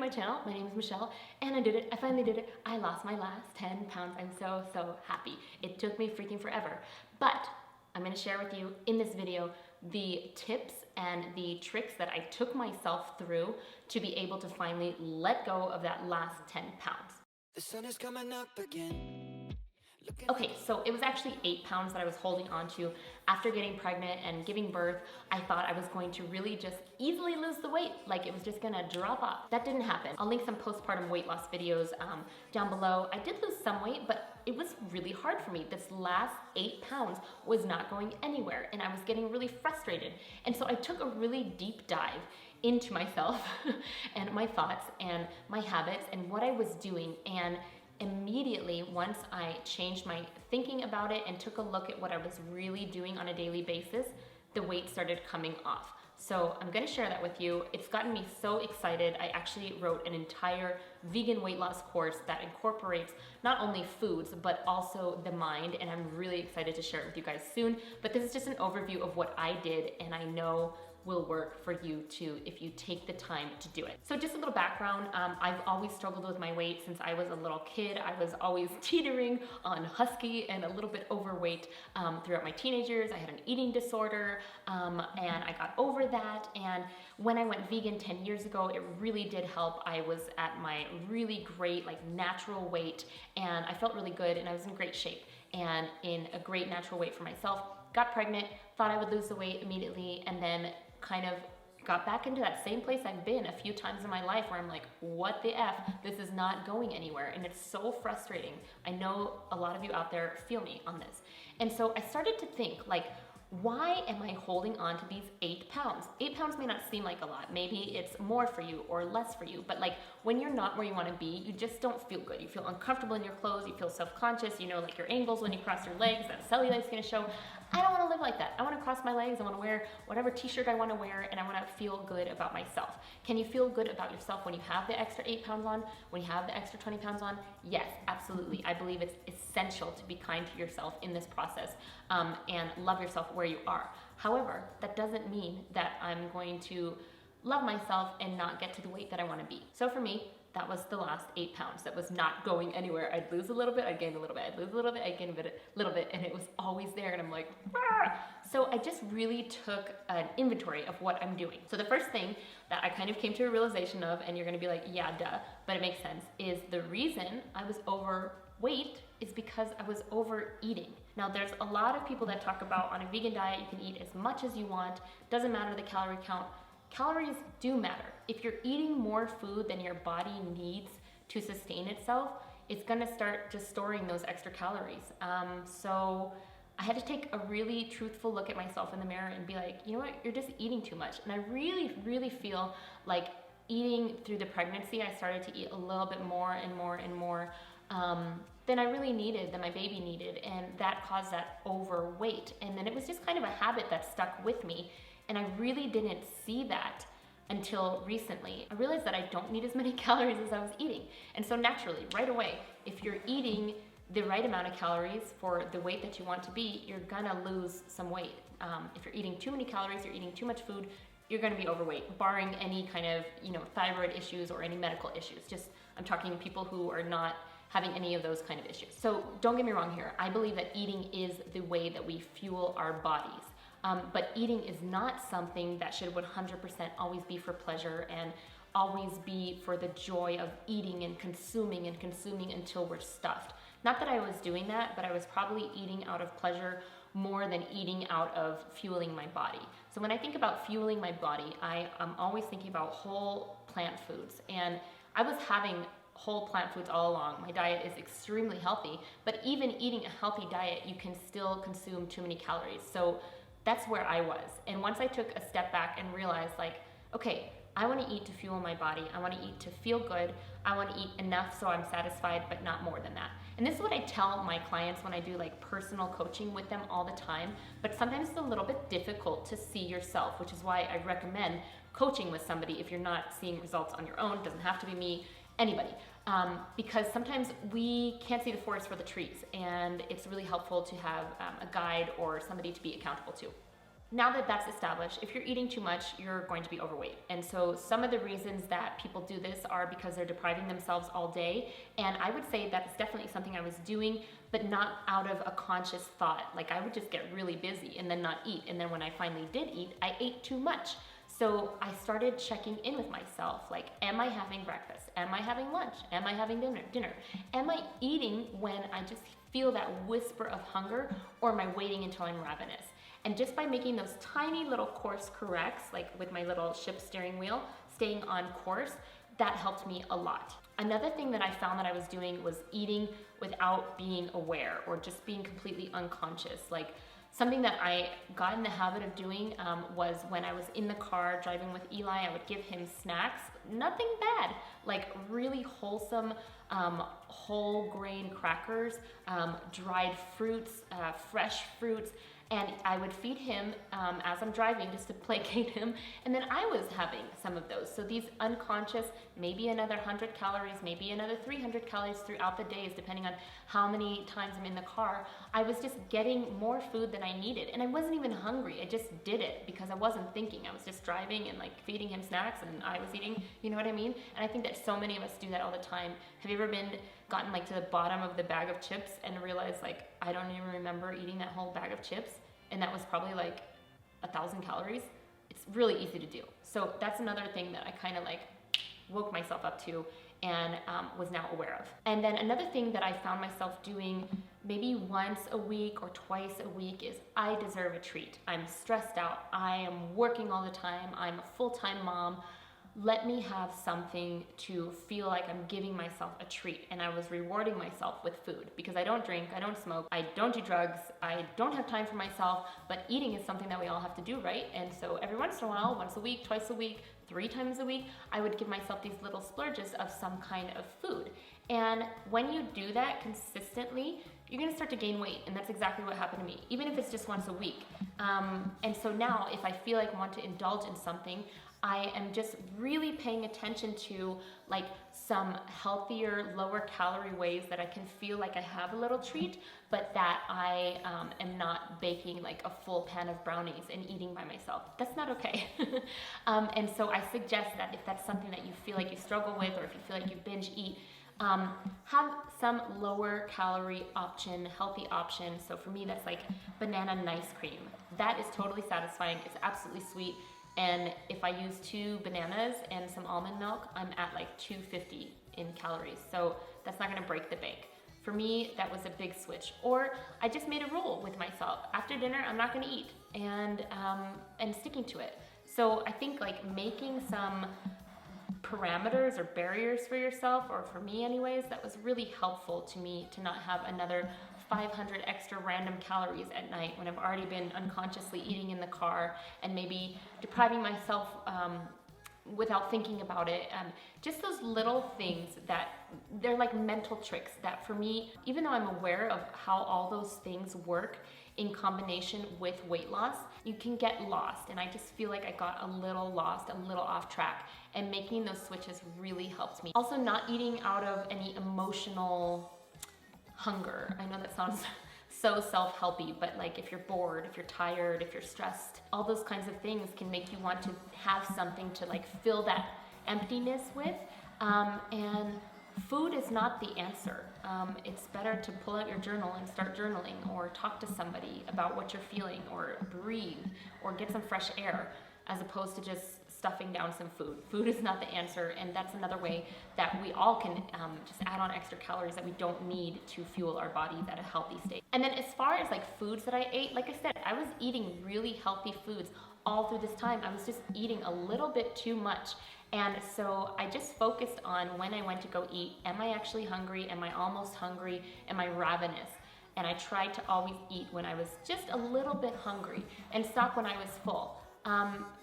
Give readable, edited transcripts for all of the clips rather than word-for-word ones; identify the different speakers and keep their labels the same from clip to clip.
Speaker 1: my channel. My name is Michelle, and I did it. I finally did it. I lost my last 10 pounds. I'm so happy. It took me freaking forever. But I'm gonna share with you in this video the tips and the tricks that I took myself through to be able to finally let go of that last 10 pounds.
Speaker 2: The sun is coming up again.
Speaker 1: Okay, so it was actually 8 pounds that I was holding on to after getting pregnant and giving birth. I thought I was going to really just easily lose the weight, like it was just gonna drop off. That didn't happen. I'll link some postpartum weight loss videos down below. I did lose some weight, but it was really hard for me. This last 8 pounds was not going anywhere, and I was getting really frustrated. And so I took a really deep dive into myself and my thoughts and my habits and what I was doing. And immediately, once I changed my thinking about it and took a look at what I was really doing on a daily basis, the weight started coming off. So I'm gonna share that with you. It's gotten me so excited. I actually wrote an entire vegan weight loss course that incorporates not only foods, but also the mind, and I'm really excited to share it with you guys soon. But this is just an overview of what I did, and I know will work for you too if you take the time to do it. So just a little background, I've always struggled with my weight since I was a little kid. I was always teetering on husky and a little bit overweight throughout my teenage years. I had an eating disorder and I got over that. And when I went vegan 10 years ago, it really did help. I was at my really great, like natural weight, and I felt really good and I was in great shape and in a great natural weight for myself. Got pregnant, thought I would lose the weight immediately, and then kind of got back into that same place I've been a few times in my life where I'm like, what the F? This is not going anywhere. And it's so frustrating. I know a lot of you out there feel me on this. And so I started to think, like, why am I holding on to these 8 pounds? 8 pounds may not seem like a lot. Maybe it's more for you or less for you. But like when you're not where you want to be, you just don't feel good. You feel uncomfortable in your clothes. You feel self-conscious. You know, like your angles when you cross your legs, that cellulite is going to show. I don't want to live like that. I want to cross my legs. I want to wear whatever t-shirt I want to wear, and I want to feel good about myself. Can you feel good about yourself when you have the extra 8 pounds on? When you have the extra 20 pounds on? Yes, absolutely. I believe it's essential to be kind to yourself in this process and love yourself where you are. However, that doesn't mean that I'm going to love myself and not get to the weight that I want to be. So for me, that was the last 8 pounds that was not going anywhere. I'd lose a little bit, I'd gain a little bit, I'd lose a little bit, I'd gain a little bit, and it was always there, and I'm like, ah! So I just really took an inventory of what I'm doing. So the first thing that I kind of came to a realization of, and you're gonna be like, yeah, duh, but it makes sense, is the reason I was overweight is because I was overeating. Now there's a lot of people that talk about on a vegan diet, you can eat as much as you want, doesn't matter the calorie count. Calories do matter. If you're eating more food than your body needs to sustain itself, it's gonna start just storing those extra calories. So I had to take a really truthful look at myself in the mirror and be like, you know what, you're just eating too much. And I really feel like eating through the pregnancy, I started to eat a little bit more and more than I really needed, than my baby needed. And that caused that overweight. And then it was just kind of a habit that stuck with me. And I really didn't see that until recently. I realized that I don't need as many calories as I was eating. And so naturally, right away, if you're eating the right amount of calories for the weight that you want to be, you're gonna lose some weight. If you're eating too many calories, you're eating too much food, you're gonna be overweight, barring any kind of, thyroid issues or any medical issues. Just, I'm talking people who are not having any of those kind of issues. So don't get me wrong here. I believe that eating is the way that we fuel our bodies. But eating is not something that should 100% always be for pleasure and always be for the joy of eating and consuming until we're stuffed. Not that I was doing that, but I was probably eating out of pleasure more than eating out of fueling my body. So when I think about fueling my body, I'm always thinking about whole plant foods. And I was having whole plant foods all along. My diet is extremely healthy, but even eating a healthy diet, you can still consume too many calories. So that's where I was. And once I took a step back and realized, like, okay, I want to eat to fuel my body. I want to eat to feel good. I want to eat enough so I'm satisfied, but not more than that. And this is what I tell my clients when I do like personal coaching with them all the time. But sometimes it's a little bit difficult to see yourself, which is why I recommend coaching with somebody if you're not seeing results on your own. It doesn't have to be me, anybody. Because sometimes we can't see the forest for the trees, and it's really helpful to have a guide or somebody to be accountable to. Now that that's established, if you're eating too much, you're going to be overweight. And so some of the reasons that people do this are because they're depriving themselves all day. And I would say that's definitely something I was doing, but not out of a conscious thought. Like I would just get really busy and then not eat. And then when I finally did eat, I ate too much. So I started checking in with myself, like, am I having breakfast? Am I having lunch? Am I having dinner? Am I eating when I just feel that whisper of hunger, or am I waiting until I'm ravenous? And just by making those tiny little course corrects, like with my little ship steering wheel, staying on course, that helped me a lot. Another thing that I found that I was doing was eating without being aware, or just being completely unconscious. Like something that I got in the habit of doing was when I was in the car driving with Eli, I would give him snacks, nothing bad, like really wholesome whole grain crackers, dried fruits, fresh fruits, and I would feed him as I'm driving just to placate him, and then I was having some of those. So these unconscious, maybe another 100 calories, maybe another 300 calories throughout the days, depending on how many times I'm in the car, I was just getting more food than I needed, and I wasn't even hungry. I just did it because I wasn't thinking. I was just driving and like feeding him snacks, and I was eating, you know what I mean? And I think that so many of us do that all the time. Have you ever gotten like to the bottom of the bag of chips and realized like, I don't even remember eating that whole bag of chips, and that was probably like 1,000 calories? It's really easy to do. So that's another thing that I kind of like woke myself up to and was now aware of. And then another thing that I found myself doing maybe once a week or twice a week is I deserve a treat. I'm stressed out. I am working all the time. I'm a full-time mom. Let me have something to feel like I'm giving myself a treat. And I was rewarding myself with food because I don't drink, I don't smoke, I don't do drugs, I don't have time for myself, but eating is something that we all have to do, right? And so every once in a while, once a week, twice a week, 3 times a week, I would give myself these little splurges of some kind of food. And when you do that consistently, you're gonna start to gain weight, and that's exactly what happened to me, even if it's just once a week. And so now, if I feel like I want to indulge in something, I am just really paying attention to like some healthier, lower calorie ways that I can feel like I have a little treat, but that I am not baking like a full pan of brownies and eating by myself. That's not okay. And so I suggest that if that's something that you feel like you struggle with, or if you feel like you binge eat, have some lower calorie option, healthy option. So for me, that's like banana nice cream. That is totally satisfying. It's absolutely sweet. And if I use 2 bananas and some almond milk, I'm at like 250 in calories. So that's not gonna break the bank. For me, that was a big switch. Or I just made a rule with myself. After dinner, I'm not gonna eat, and sticking to it. So I think like making some parameters or barriers for yourself, or for me anyways, that was really helpful to me to not have another 500 extra random calories at night when I've already been unconsciously eating in the car and maybe depriving myself without thinking about it. Just those little things that they're like mental tricks that for me, even though I'm aware of how all those things work in combination with weight loss, you can get lost. And I just feel like I got a little lost, a little off track, and making those switches really helped me. Also, not eating out of any emotional hunger. I know that sounds so self-helpy, but like if you're bored, if you're tired, if you're stressed, all those kinds of things can make you want to have something to like fill that emptiness with. And food is not the answer. It's better to pull out your journal and start journaling, or talk to somebody about what you're feeling, or breathe, or get some fresh air, as opposed to just stuffing down some food. Food is not the answer, and that's another way that we all can just add on extra calories that we don't need to fuel our bodies at a healthy state. And then as far as like foods that I ate, like I said, I was eating really healthy foods all through this time. I was just eating a little bit too much. And so I just focused on when I went to go eat, am I actually hungry? Am I almost hungry? Am I ravenous? And I tried to always eat when I was just a little bit hungry and stop when I was full.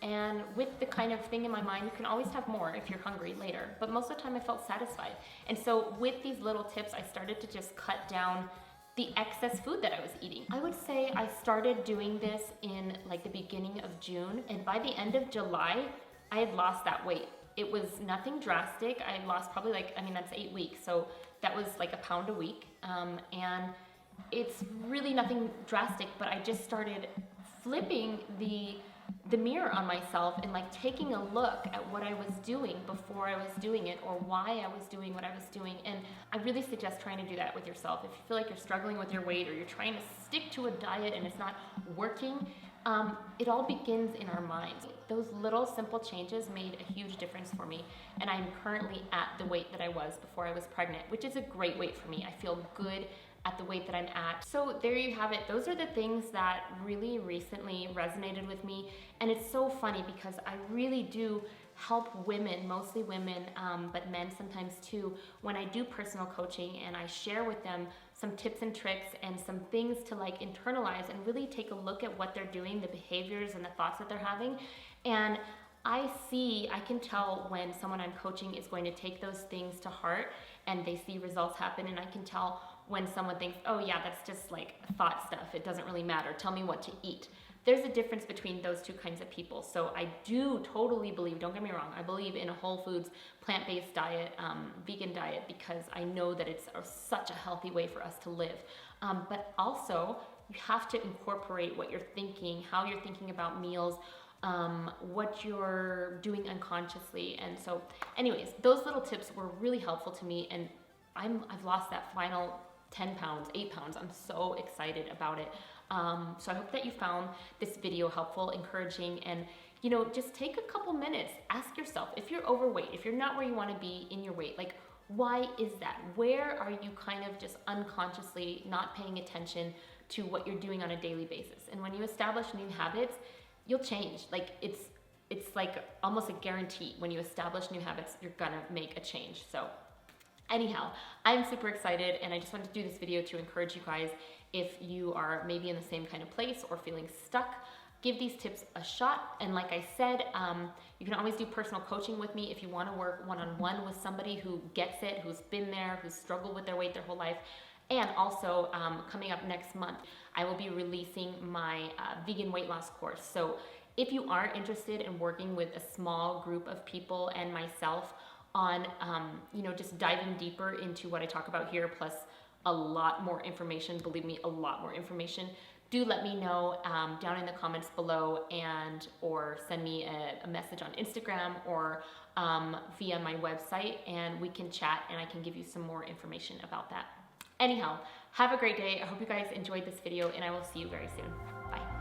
Speaker 1: And with the kind of thing in my mind, you can always have more if you're hungry later. But most of the time I felt satisfied. And so with these little tips, I started to just cut down the excess food that I was eating. I would say I started doing this in like the beginning of June. And by the end of July, I had lost that weight. It was nothing drastic. I had lost probably like, that's 8 weeks. So that was like a pound a week. And it's really nothing drastic, but I just started flipping the mirror on myself and like taking a look at what I was doing before I was doing it, or why I was doing what I was doing. And I really suggest trying to do that with yourself. If you feel like you're struggling with your weight, or you're trying to stick to a diet and it's not working, it all begins in our minds. Those little simple changes made a huge difference for me, and I'm currently at the weight that I was before I was pregnant, which is a great weight for me. I feel good at the weight that I'm at. So there you have it. Those are the things that really recently resonated with me. And it's so funny because I really do help women, mostly women, but men sometimes too, when I do personal coaching and I share with them some tips and tricks and some things to like internalize and really take a look at what they're doing, the behaviors and the thoughts that they're having. And I can tell when someone I'm coaching is going to take those things to heart and they see results happen. And I can tell when someone thinks, oh yeah, that's just like thought stuff, it doesn't really matter, tell me what to eat. There's a difference between those two kinds of people. So I do totally believe, don't get me wrong, I believe in a whole foods, plant-based diet, vegan diet, because I know that it's such a healthy way for us to live. But also, you have to incorporate what you're thinking, how you're thinking about meals, what you're doing unconsciously. And so anyways, those little tips were really helpful to me, and I've lost that final 10 pounds, 8 pounds. I'm so excited about it. So I hope that you found this video helpful, encouraging, and just take a couple minutes, ask yourself, if you're overweight, if you're not where you want to be in your weight, like, why is that? Where are you kind of just unconsciously not paying attention to what you're doing on a daily basis? And when you establish new habits, you'll change. Like, it's like almost a guarantee. When you establish new habits, you're gonna make a change. So anyhow, I'm super excited, and I just wanted to do this video to encourage you guys. If you are maybe in the same kind of place or feeling stuck, give these tips a shot. And like I said, you can always do personal coaching with me if you want to work one-on-one with somebody who gets it, who's been there, who's struggled with their weight their whole life. And also, coming up next month, I will be releasing my vegan weight loss course. So if you are interested in working with a small group of people and myself on, just diving deeper into what I talk about here, plus a lot more information, believe me, a lot more information, do let me know down in the comments below, or send me a message on Instagram or via my website, and we can chat and I can give you some more information about that. Anyhow, have a great day. I hope you guys enjoyed this video, and I will see you very soon. Bye.